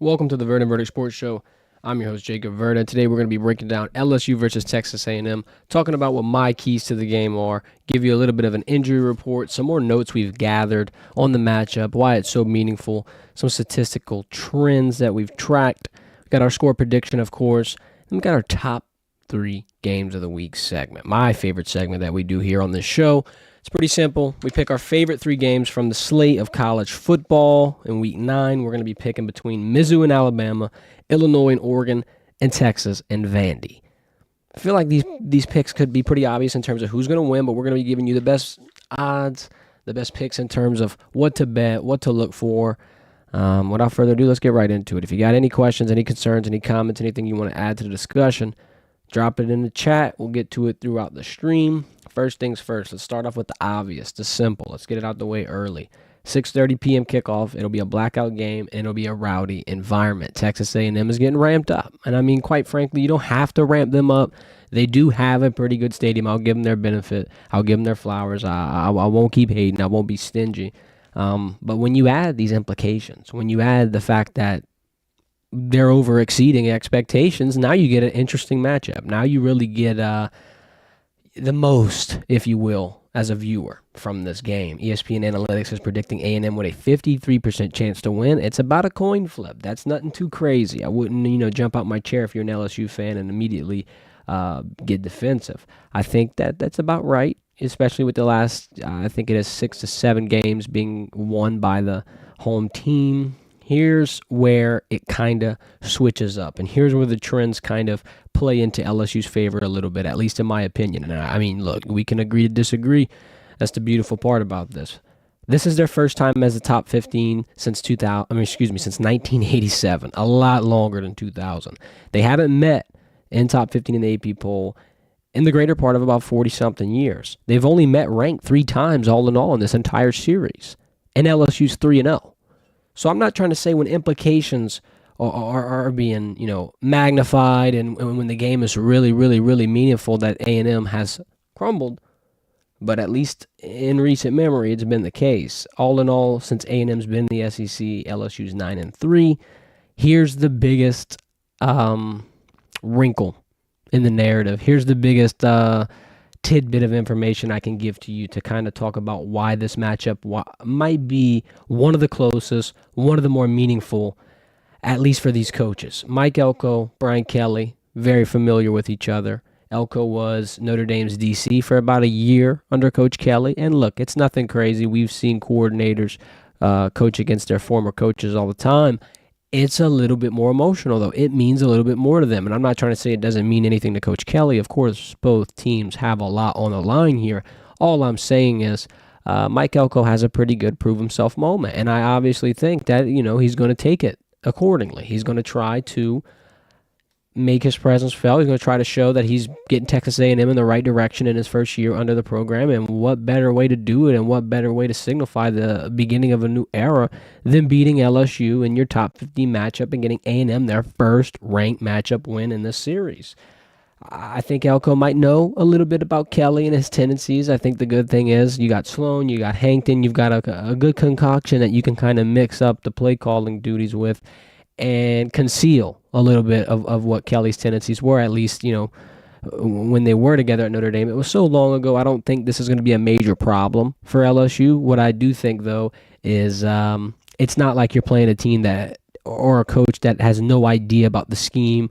Welcome to the Verdin Verdict Sports Show. I'm your host, Jacob Verdin. Today we're going to be breaking down LSU versus Texas A&M, talking about what my keys to the game are, give you a little bit of an injury report, some more notes we've gathered on the matchup, why it's so meaningful, some statistical trends that we've tracked. We've got our score prediction, of course, and we've got our top 3 games of the week segment, my favorite segment that we do here on this show. It's pretty simple. We pick our favorite 3 games from the slate of college football. In Week 9, we're going to be picking between Mizzou and Alabama, Illinois and Oregon, and Texas and Vandy. I feel like these picks could be pretty obvious in terms of who's going to win, but we're going to be giving you the best odds, the best picks in terms of what to bet, what to look for. Without further ado, let's get right into it. If you got any questions, any concerns, any comments, anything you want to add to the discussion, drop it in the chat. We'll get to it throughout the stream. First things first, let's start off with the obvious, the simple. Let's get it out the way early. 6:30 p.m. kickoff. It'll be a blackout game, and it'll be a rowdy environment. Texas A&M is getting ramped up. And I mean, quite frankly, you don't have to ramp them up. They do have a pretty good stadium. I'll give them their benefit. I'll give them their flowers. I won't keep hating. I won't be stingy. But when you add these implications, when you add the fact that they're over exceeding expectations, now you get an interesting matchup. Now you really get the most, if you will, as a viewer from this game. ESPN Analytics is predicting A&M with a 53% chance to win. It's about a coin flip. That's nothing too crazy. I wouldn't, jump out my chair if you're an LSU fan and immediately get defensive. I think that's about right, especially with the last, I think it is 6 to 7 games being won by the home team. Here's where it kind of switches up, and here's where the trends kind of play into LSU's favor a little bit, at least in my opinion. And I mean, look, we can agree to disagree. That's the beautiful part about this. This is their first time as the top 15 since 1987, a lot longer than 2000. They haven't met in top 15 in the AP poll in the greater part of about 40-something years. They've only met ranked 3 times all in all in this entire series, and LSU's 3-0. So I'm not trying to say when implications are being, magnified and when the game is really, really, really meaningful that A&M has crumbled. But at least in recent memory, it's been the case. All in all, since A&M's been in the SEC, LSU's 9-3. Here's the biggest wrinkle in the narrative. Here's the biggest tidbit of information I can give to you to kind of talk about why this matchup might be one of the closest, one of the more meaningful, at least for these coaches. Mike Elko, Brian Kelly, very familiar with each other. Elko was Notre Dame's DC for about a year under Coach Kelly. And look, it's nothing crazy. We've seen coordinators coach against their former coaches all the time. It's a little bit more emotional, though. It means a little bit more to them. And I'm not trying to say it doesn't mean anything to Coach Kelly. Of course, both teams have a lot on the line here. All I'm saying is Mike Elko has a pretty good prove himself moment. And I obviously think that, he's going to take it accordingly. He's going to try to make his presence felt. He's going to try to show that he's getting Texas A&M in the right direction in his first year under the program. And what better way to do it and what better way to signify the beginning of a new era than beating LSU in your top 50 matchup and getting A&M their first ranked matchup win in this series. I think Elko might know a little bit about Kelly and his tendencies. I think the good thing is you got Sloan, you got Hankton, you've got a good concoction that you can kind of mix up the play calling duties with and conceal a little bit of what Kelly's tendencies were, at least, when they were together at Notre Dame. It was so long ago, I don't think this is going to be a major problem for LSU. What I do think, though, is it's not like you're playing a team that or a coach that has no idea about the scheme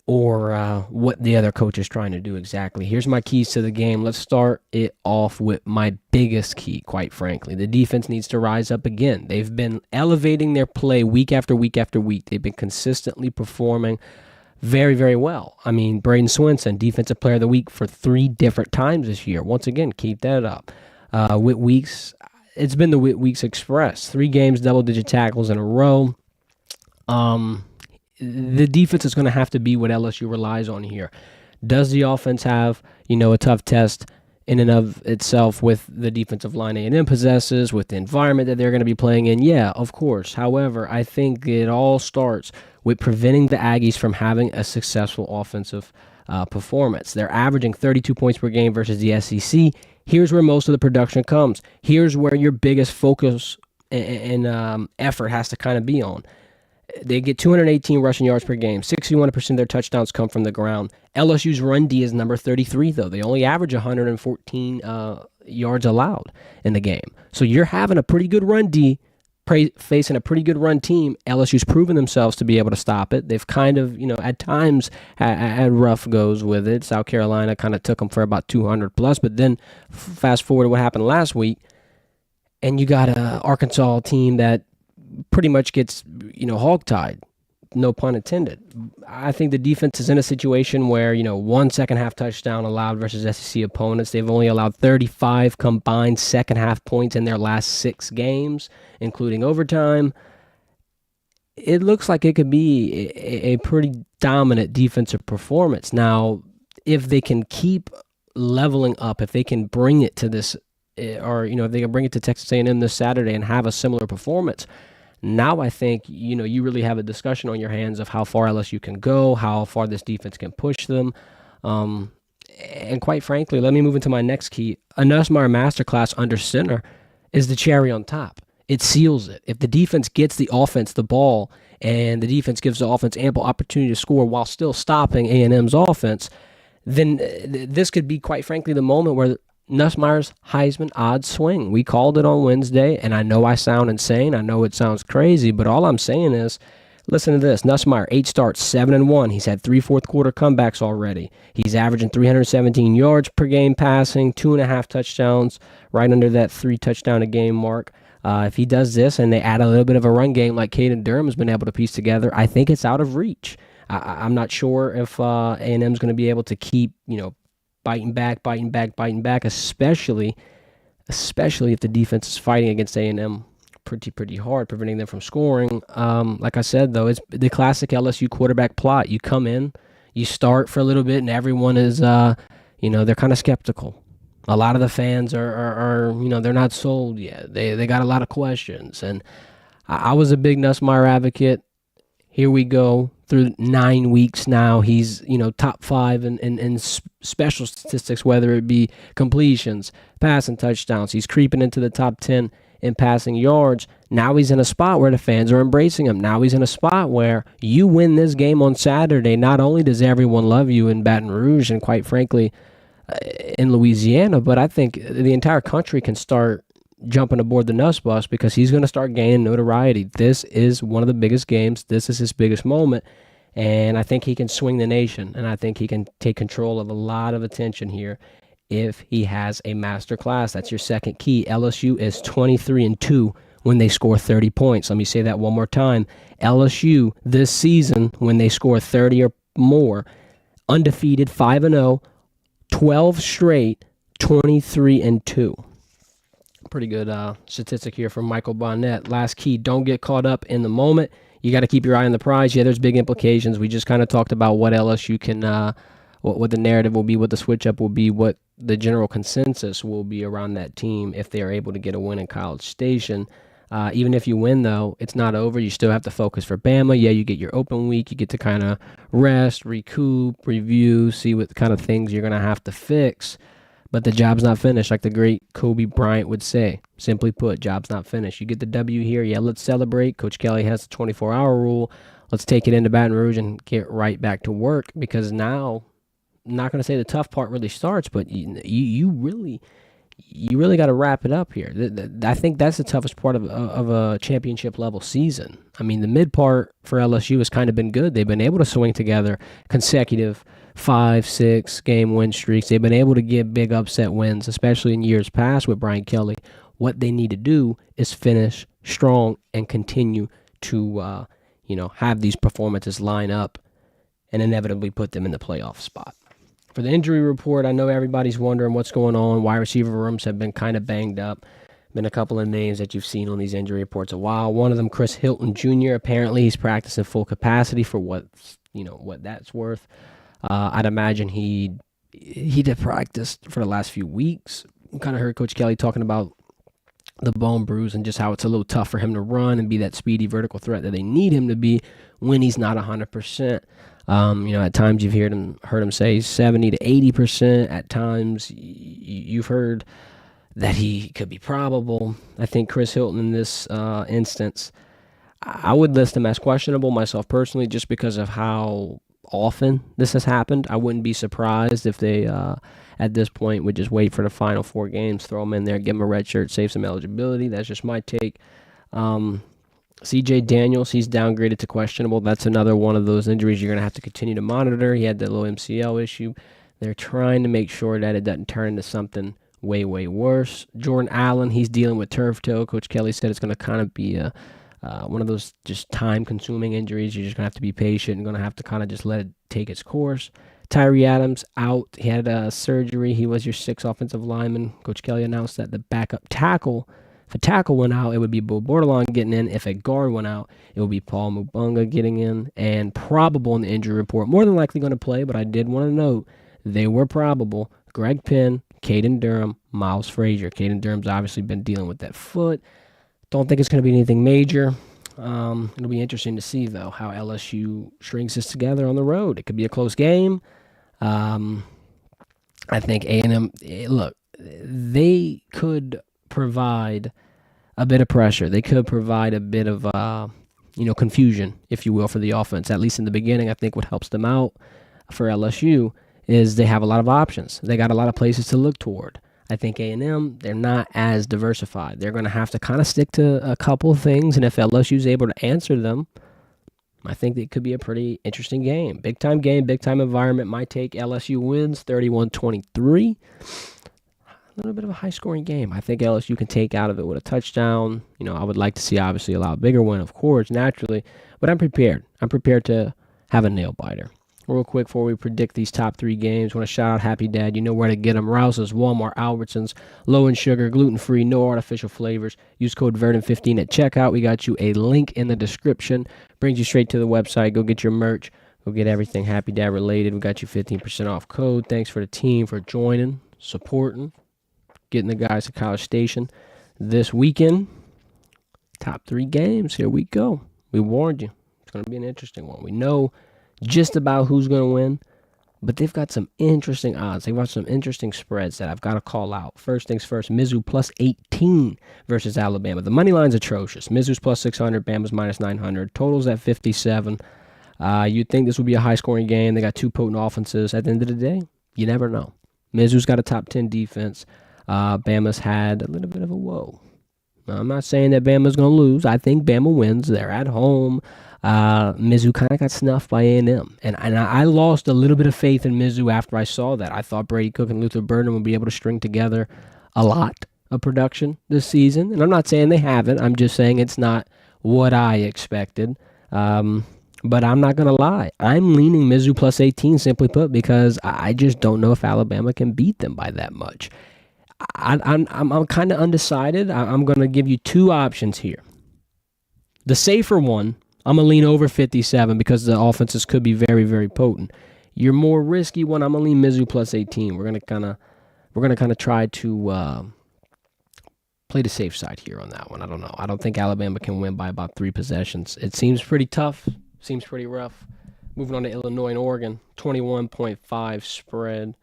or what the other coach is trying to do exactly. Here's my keys to the game. Let's start it off with my biggest key, quite frankly. The defense needs to rise up again. They've been elevating their play week after week after week. They've been consistently performing very, very well. I mean, Braden Swinson, Defensive Player of the Week for 3 different times this year. Once again, keep that up. Whit Weeks, it's been the Whit Weeks Express. 3 games, double-digit tackles in a row. The defense is going to have to be what LSU relies on here. Does the offense have, a tough test in and of itself with the defensive line A&M possesses, with the environment that they're going to be playing in? Yeah, of course. However, I think it all starts with preventing the Aggies from having a successful offensive performance. They're averaging 32 points per game versus the SEC. Here's where most of the production comes. Here's where your biggest focus and effort has to kind of be on. They get 218 rushing yards per game. 61% of their touchdowns come from the ground. LSU's run D is number 33, though. They only average 114 yards allowed in the game. So you're having a pretty good run D, facing a pretty good run team. LSU's proven themselves to be able to stop it. They've kind of, at times had rough goes with it. South Carolina kind of took them for about 200 plus, but then fast forward to what happened last week, and you got a Arkansas team that pretty much gets, hogtied. No pun intended. I think the defense is in a situation where, one second half touchdown allowed versus SEC opponents. They've only allowed 35 combined second half points in their last 6 games, including overtime. It looks like it could be a pretty dominant defensive performance. Now, if they can keep leveling up, if they can bring it to this, or, if they can bring it to Texas A&M this Saturday and have a similar performance, now I think, you really have a discussion on your hands of how far LSU can go, how far this defense can push them. And quite frankly, let me move into my next key. A Nussmeier masterclass under center is the cherry on top. It seals it. If the defense gets the offense the ball and the defense gives the offense ample opportunity to score while still stopping A&M's offense, then this could be, quite frankly, the moment where Nussmeier's Heisman odds swing. We called it on Wednesday, and I know I sound insane. I know it sounds crazy, but all I'm saying is, listen to this. Nussmeier, 8 starts, 7-1. He's had 3 fourth-quarter comebacks already. He's averaging 317 yards per game passing, 2.5 touchdowns, right under that 3-touchdown-a-game mark. If he does this and they add a little bit of a run game like Caden Durham has been able to piece together, I think it's out of reach. I'm not sure if A&M's going to be able to keep, biting back, especially if the defense is fighting against A&M pretty hard, preventing them from scoring. Like I said, though, it's the classic LSU quarterback plot. You come in, you start for a little bit, and everyone is, they're kind of skeptical. A lot of the fans are they're not sold yet. They got a lot of questions. And I was a big Nussmeier advocate. Here we go. Through 9 weeks now, he's, top 5 in special statistics, whether it be completions, passing touchdowns. He's creeping into the top 10 in passing yards. Now he's in a spot where the fans are embracing him. Now he's in a spot where you win this game on Saturday. Not only does everyone love you in Baton Rouge and, quite frankly, in Louisiana, but I think the entire country can start jumping aboard the Nuss bus because he's going to start gaining notoriety. This is one of the biggest games. This is his biggest moment, and I think he can swing the nation, and I think he can take control of a lot of attention here if he has a master class. That's your second key. LSU is 23-2 when they score 30 points. Let me say that one more time. LSU this season, when they score 30 or more, undefeated, 5-0, 12 straight, 23-2. Pretty good statistic here from Michael Bonnet. Last key, don't get caught up in the moment. You got to keep your eye on the prize. Yeah, there's big implications. We just kind of talked about what LSU can, what the narrative will be, what the switch-up will be, what the general consensus will be around that team if they are able to get a win in College Station. Even if you win, though, it's not over. You still have to focus for Bama. Yeah, you get your open week. You get to kind of rest, recoup, review, see what kind of things you're going to have to fix. But the job's not finished, like the great Kobe Bryant would say. Simply put, job's not finished. You get the W here. Yeah, let's celebrate. Coach Kelly has the 24-hour rule. Let's take it into Baton Rouge and get right back to work, because now, I'm not going to say the tough part really starts, but you really got to wrap it up here. I think that's the toughest part of a championship-level season. I mean, the mid part for LSU has kind of been good. They've been able to swing together consecutive 5-6 game win streaks. They've been able to get big upset wins, especially in years past with Brian Kelly. What they need to do is finish strong and continue to, have these performances line up and inevitably put them in the playoff spot. For the injury report, I know everybody's wondering what's going on. Wide receiver rooms have been kind of banged up. Been a couple of names that you've seen on these injury reports a while. One of them, Chris Hilton Jr., apparently he's practicing full capacity for what that's worth. I'd imagine he did practice for the last few weeks. Kind of heard Coach Kelly talking about the bone bruise and just how it's a little tough for him to run and be that speedy vertical threat that they need him to be when he's not 100%. At times you've heard him say 70 to 80%. At times you've heard that he could be probable. I think Chris Hilton in this instance, I would list them as questionable myself personally, just because of how often this has happened. I wouldn't be surprised if they, at this point, would just wait for the final 4 games, throw them in there, give them a red shirt, save some eligibility. That's just my take. CJ Daniels, he's downgraded to questionable. That's another one of those injuries you're going to have to continue to monitor. He had that low MCL issue. They're trying to make sure that it doesn't turn into something way, way worse. Jordan Allen, he's dealing with turf toe. Coach Kelly said it's going to kind of be one of those just time-consuming injuries. You're just going to have to be patient and going to have to kind of just let it take its course. Tyree Adams out. He had surgery. He was your 6th offensive lineman. Coach Kelly announced that the backup tackle, if a tackle went out, it would be Bo Bordelon getting in. If a guard went out, it would be Paul Mubunga getting in. And probable in the injury report, more than likely going to play, but I did want to note they were probable. Greg Penn, Caden Durham, Miles Frazier. Caden Durham's obviously been dealing with that foot. Don't think it's going to be anything major. It'll be interesting to see, though, how LSU strings this together on the road. It could be a close game. I think A&M, look, they could provide a bit of pressure. They could provide a bit of, confusion, if you will, for the offense. At least in the beginning, I think what helps them out for LSU is they have a lot of options. They got a lot of places to look toward. I think A&M, they're not as diversified. They're going to have to kind of stick to a couple of things, and if LSU's able to answer them, I think it could be a pretty interesting game. Big-time game, big-time environment. My take, LSU wins 31-23. A little bit of a high-scoring game. I think LSU can take out of it with a touchdown. I would like to see, obviously, a lot bigger one, of course, naturally, but I'm prepared. I'm prepared to have a nail-biter. Real quick before we predict these top 3 games, want to shout out Happy Dad. You know where to get them. Rouse's, Walmart, Albertsons, low in sugar, gluten-free, no artificial flavors. Use code Verdin15 at checkout. We got you a link in the description. Brings you straight to the website. Go get your merch. Go get everything Happy Dad related. We got you 15% off code. Thanks for the team for joining, supporting, getting the guys to College Station this weekend. Top 3 games. Here we go. We warned you. It's going to be an interesting one. We know just about who's going to win, but they've got some interesting odds. They've got some interesting spreads that I've got to call out. First things first, Mizzou plus 18 versus Alabama. The money line's atrocious. Mizzou's plus 600, Bama's minus 900. Totals at 57. You'd think this would be a high-scoring game. They got 2 potent offenses. At the end of the day, you never know. Mizzou's got a top 10 defense. Bama's had a little bit of a whoa. Now, I'm not saying that Bama's going to lose. I think Bama wins. They're at home. Mizzou kind of got snuffed by A&M. And I lost a little bit of faith in Mizzou after I saw that. I thought Brady Cook and Luther Burden would be able to string together a lot of production this season. And I'm not saying they haven't. I'm just saying it's not what I expected. But I'm not going to lie. I'm leaning Mizzou plus 18, simply put, because I just don't know if Alabama can beat them by that much. I'm kind of undecided. I'm going to give you 2 options here. The safer one, I'm going to lean over 57 because the offenses could be very, very potent. Your more risky one, I'm going to lean Mizzou plus 18. We're going to kind of try to play the safe side here on that one. I don't know. I don't think Alabama can win by about 3 possessions. It seems pretty tough. Seems pretty rough. Moving on to Illinois and Oregon, 21.5 spread.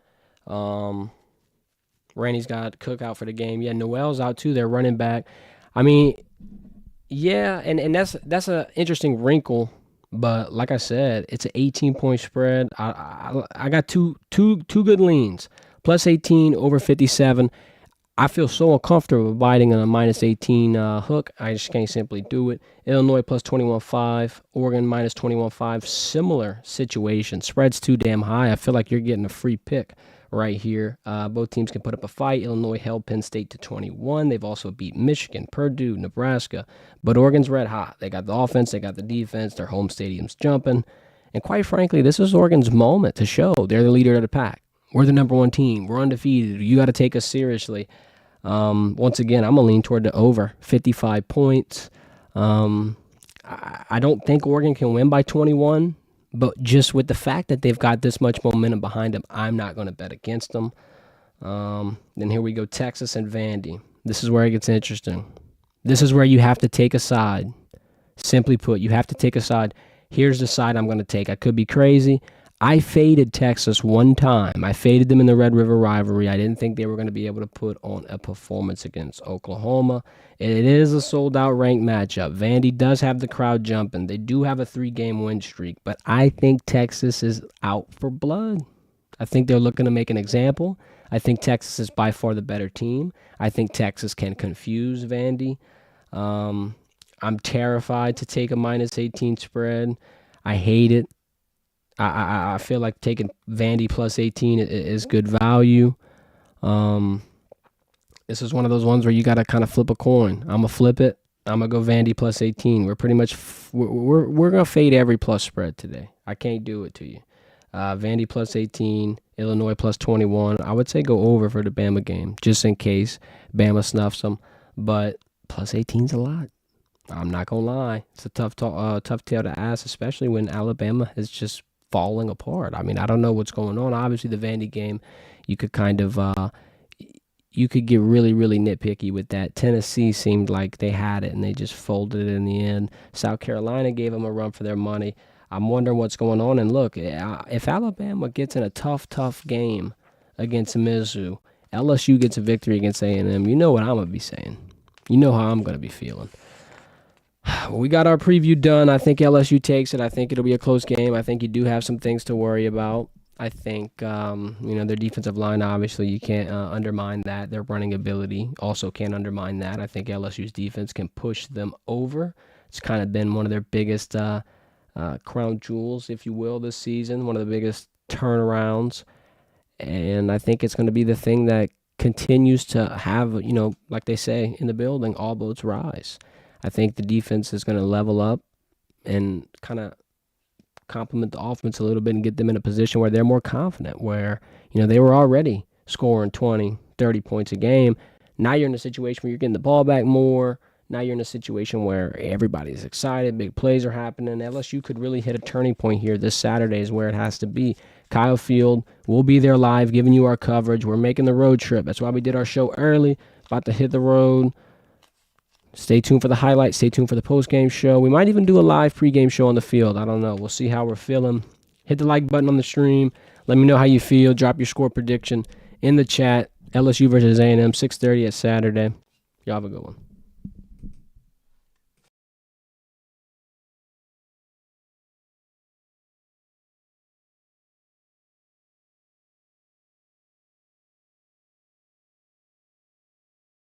Randy's got Cook out for the game. Yeah, Noel's out too. They're running back. I mean, yeah, and that's an interesting wrinkle. But like I said, it's an 18-point spread. I got two good leans. Plus 18 over 57. I feel so uncomfortable biting on a minus 18 hook. I just can't simply do it. Illinois plus 21.5. Oregon minus 21.5. Similar situation. Spread's too damn high. I feel like you're getting a free pick right here. Both teams can put up a fight. Illinois held Penn State to 21. They've also beat Michigan, Purdue, Nebraska. But Oregon's red hot. They got the offense. They got the defense. Their home stadium's jumping. And quite frankly, this is Oregon's moment to show they're the leader of the pack. We're the number 1 team. We're undefeated. You got to take us seriously. Once again, I'm going to lean toward the over 55 points. I don't think Oregon can win by 21, but just with the fact that they've got this much momentum behind them, I'm not going to bet against them. Then here we go, Texas and Vandy. This is where it gets interesting. This is where you have to take a side. Simply put, you have to take a side. Here's the side I'm going to take. I could be crazy. I faded Texas one time. I faded them in the Red River rivalry. I didn't think they were going to be able to put on a performance against Oklahoma. It is a sold-out ranked matchup. Vandy does have the crowd jumping. They do have a 3-game win streak, but I think Texas is out for blood. I think they're looking to make an example. I think Texas is by far the better team. I think Texas can confuse Vandy. I'm terrified to take a -18 spread. I hate it. I feel like taking Vandy plus 18 is good value. This is one of those ones where you got to kind of flip a coin. I'm gonna flip it. I'm gonna go Vandy plus 18. We're pretty much we're gonna fade every plus spread today. I can't do it to you. Vandy plus 18, Illinois plus 21. I would say go over for the Bama game just in case Bama snuffs them, but plus 18's a lot. I'm not gonna lie. It's a tough tail to ask, especially when Alabama is just falling apart. I mean, I don't know what's going on. Obviously, the Vandy game, you could kind of you could get really, really nitpicky with that. Tennessee seemed like they had it and they just folded it in the end. South Carolina gave them a run for their money. I'm wondering what's going on. And look, if Alabama gets in a tough game against Mizzou, LSU gets a victory against A&M, you know what I'm gonna be saying. You know how I'm gonna be feeling. We got our preview done. I think LSU takes it. I think it'll be a close game. I think you do have some things to worry about. I think, their defensive line, obviously, you can't undermine that. Their running ability also can't undermine that. I think LSU's defense can push them over. It's kind of been one of their biggest crown jewels, if you will, this season, one of the biggest turnarounds. And I think it's going to be the thing that continues to have, like they say in the building, all boats rise. I think the defense is going to level up and kind of complement the offense a little bit and get them in a position where they're more confident, where, they were already scoring 20, 30 points a game. Now you're in a situation where you're getting the ball back more. Now you're in a situation where everybody's excited, big plays are happening. LSU could really hit a turning point here. This Saturday is where it has to be. Kyle Field, we'll be there live giving you our coverage. We're making the road trip. That's why we did our show early, about to hit the road. Stay tuned for the highlights. Stay tuned for the post-game show. We might even do a live pregame show on the field. I don't know. We'll see how we're feeling. Hit the like button on the stream. Let me know how you feel. Drop your score prediction in the chat. LSU versus A&M, 6:30 at Saturday. Y'all have a good one.